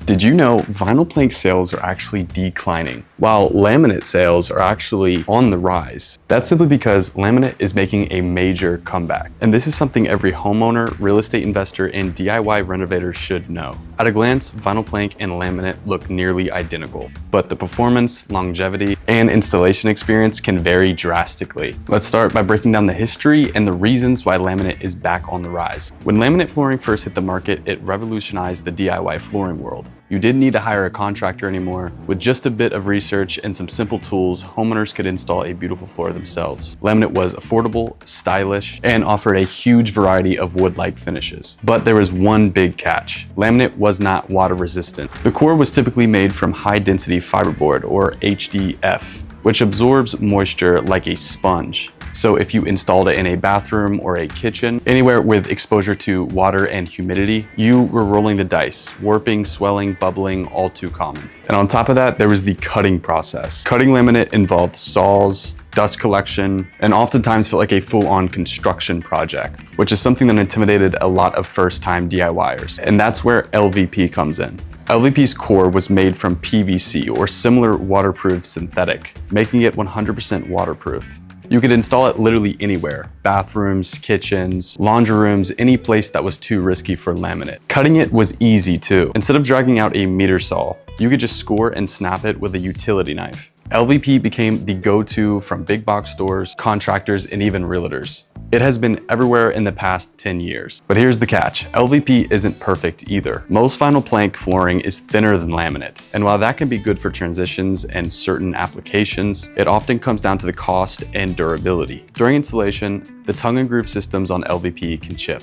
Did you know vinyl plank sales are actually declining, while laminate sales are actually on the rise? That's simply because laminate is making a major comeback. And this is something every homeowner, real estate investor, and DIY renovator should know. At a glance, vinyl plank and laminate look nearly identical, but the performance, longevity, and installation experience can vary drastically. Let's start by breaking down the history and the reasons why laminate is back on the rise. When laminate flooring first hit the market, it revolutionized the DIY flooring world. You didn't need to hire a contractor anymore. With just a bit of research and some simple tools, homeowners could install a beautiful floor themselves. Laminate was affordable, stylish, and offered a huge variety of wood-like finishes. But there was one big catch. Laminate was not water resistant. The core was typically made from high-density fiberboard, or HDF, which absorbs moisture like a sponge. So if you installed it in a bathroom or a kitchen, anywhere with exposure to water and humidity, you were rolling the dice. Warping, swelling, bubbling, all too common. And on top of that, there was the cutting process. Cutting laminate involved saws, dust collection, and oftentimes felt like a full-on construction project, which is something that intimidated a lot of first-time DIYers. And that's where LVP comes in. LVP's core was made from PVC or similar waterproof synthetic, making it 100% waterproof. You could install it literally anywhere: bathrooms, kitchens, laundry rooms, any place that was too risky for laminate. Cutting it was easy too. Instead of dragging out a meter saw, you could just score and snap it with a utility knife. LVP became the go-to from big box stores, contractors, and even realtors. It has been everywhere in the past 10 years. But here's the catch: LVP isn't perfect either. Most vinyl plank flooring is thinner than laminate. And while that can be good for transitions and certain applications, it often comes down to the cost and durability. During installation, the tongue and groove systems on LVP can chip.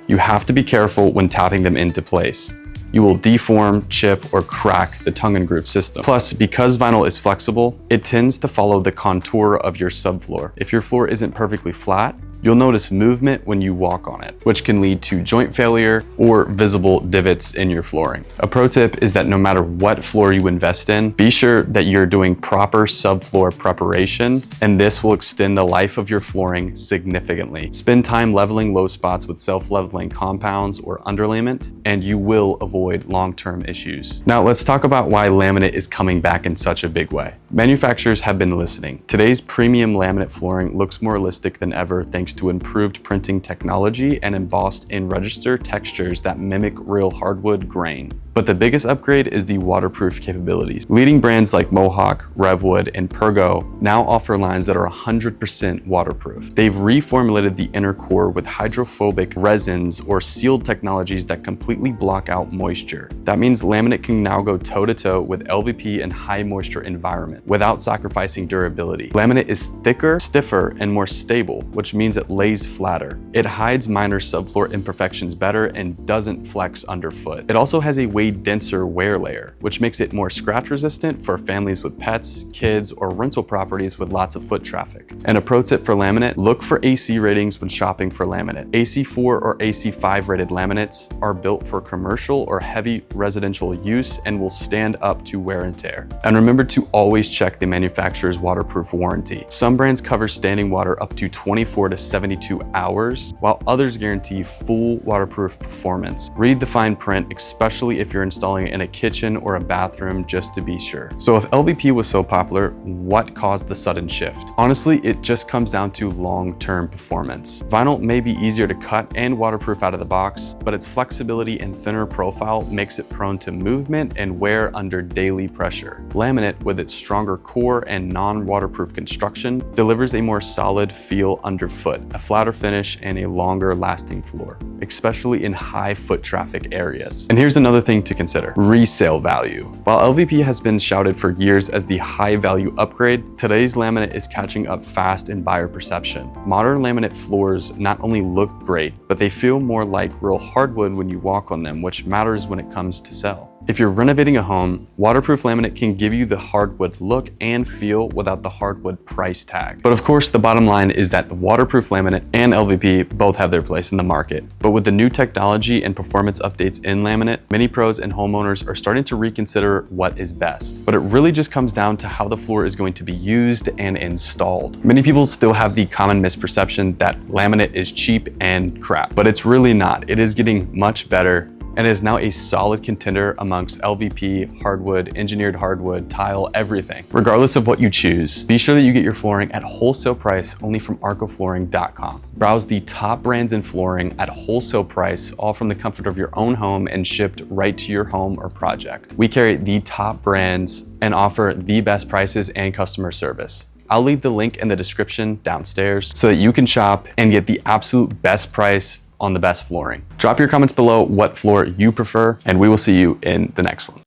You have to be careful when tapping them into place. You will deform, chip, or crack the tongue and groove system. Plus, because vinyl is flexible, it tends to follow the contour of your subfloor. If your floor isn't perfectly flat, you'll notice movement when you walk on it, which can lead to joint failure or visible divots in your flooring. A pro tip is that no matter what floor you invest in, be sure that you're doing proper subfloor preparation, and this will extend the life of your flooring significantly. Spend time leveling low spots with self-leveling compounds or underlayment, and you will avoid long-term issues. Now let's talk about why laminate is coming back in such a big way. Manufacturers have been listening. Today's premium laminate flooring looks more realistic than ever thanks to improved printing technology and embossed in register textures that mimic real hardwood grain. But the biggest upgrade is the waterproof capabilities. Leading brands like Mohawk, Revwood, and Pergo now offer lines that are 100% waterproof. They've reformulated the inner core with hydrophobic resins or sealed technologies that completely block out moisture. That means laminate can now go toe-to-toe with LVP in high moisture environment without sacrificing durability. Laminate is thicker, stiffer, and more stable, which means it lays flatter. It hides minor subfloor imperfections better and doesn't flex underfoot. It also has a way denser wear layer, which makes it more scratch resistant for families with pets, kids, or rental properties with lots of foot traffic. And a pro tip for laminate: look for AC ratings when shopping for laminate. AC4 or AC5 rated laminates are built for commercial or heavy residential use and will stand up to wear and tear. And remember to always check the manufacturer's waterproof warranty. Some brands cover standing water up to 24 to 72 hours, while others guarantee full waterproof performance. Read the fine print, especially if you're installing it in a kitchen or a bathroom, just to be sure. So if LVP was so popular, what caused the sudden shift? Honestly, it just comes down to long-term performance. Vinyl may be easier to cut and waterproof out of the box, but its flexibility and thinner profile makes it prone to movement and wear under daily pressure. Laminate, with its stronger core and non-waterproof construction, delivers a more solid feel underfoot, a flatter finish, and a longer lasting floor, especially in high foot traffic areas. And here's another thing to consider: resale value. While LVP has been shouted for years as the high value upgrade, today's laminate is catching up fast in buyer perception. Modern laminate floors not only look great, but they feel more like real hardwood when you walk on them, which matters when it comes to sell. If you're renovating a home, waterproof laminate can give you the hardwood look and feel without the hardwood price tag. But of course, the bottom line is that the waterproof laminate and LVP both have their place in the market. But with the new technology and performance updates in laminate, many pros and homeowners are starting to reconsider what is best. But it really just comes down to how the floor is going to be used and installed. Many people still have the common misperception that laminate is cheap and crap, but it's really not. It is getting much better and is now a solid contender amongst LVP, hardwood, engineered hardwood, tile, everything. Regardless of what you choose, be sure that you get your flooring at wholesale price only from arcoflooring.com. Browse the top brands in flooring at wholesale price, all from the comfort of your own home and shipped right to your home or project. We carry the top brands and offer the best prices and customer service. I'll leave the link in the description downstairs so that you can shop and get the absolute best price on the best flooring. Drop your comments below what floor you prefer, and we will see you in the next one.